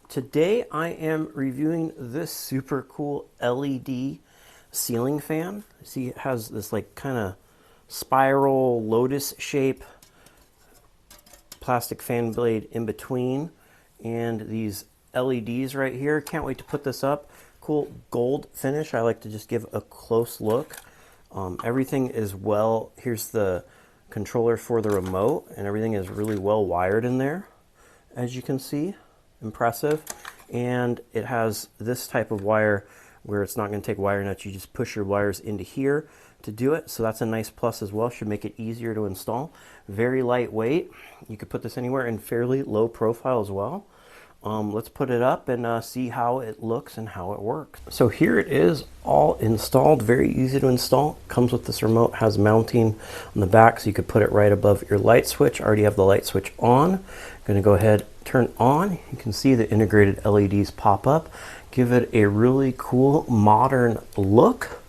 Today I am reviewing this super cool LED ceiling fan. See, it has this like kind of spiral lotus shape plastic fan blade in between and these LEDs right here. Can't wait to put this up. Cool gold finish. I like to just give a close look. Everything is well, here's the controller for the remote, and everything is really well wired in there, as you can see. Impressive. And it has this type of wire where it's not going to take wire nuts. You just push your wires into here to do it, so that's a nice plus as well. Should make it easier to install. Very lightweight. You could put this anywhere, and fairly low profile as well. Let's put it up and see how it looks and how it works. So here it is, all installed. Very easy to install. Comes with this remote, has mounting on the back, so you could put it right above your light switch. I already have the light switch on. I'm going to go ahead, turn on. You can see the integrated LEDs pop up. Give it a really cool modern look.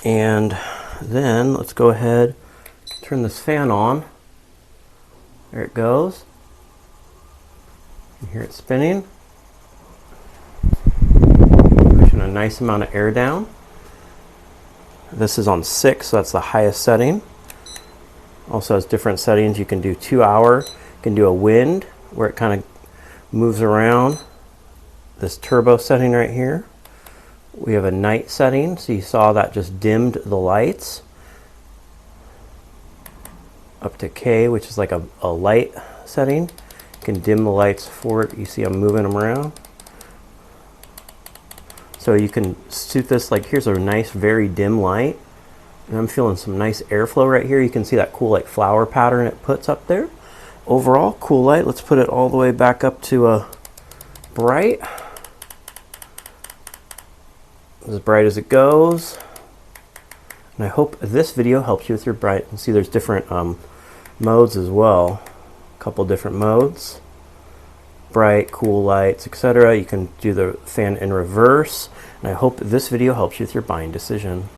And then let's go ahead, turn this fan on. There it goes. You hear it spinning. Pushing a nice amount of air down. This is on 6, so that's the highest setting. Also has different settings. You can do 2 hour, you can do a wind where it kind of moves around. This turbo setting right here. We have a night setting, so you saw that just dimmed the lights. Up to K, which is like a light setting. You can dim the lights for it. You see I'm moving them around. So you can suit this, like here's a nice very dim light. And I'm feeling some nice airflow right here. You can see that cool like flower pattern it puts up there. Overall, cool light. Let's put it all the way back up to a bright. As bright as it goes. And I hope this video helps you with your bright. You see there's different modes as well. A couple different modes. Bright, cool lights, etc. You can do the fan in reverse. And I hope this video helps you with your buying decision.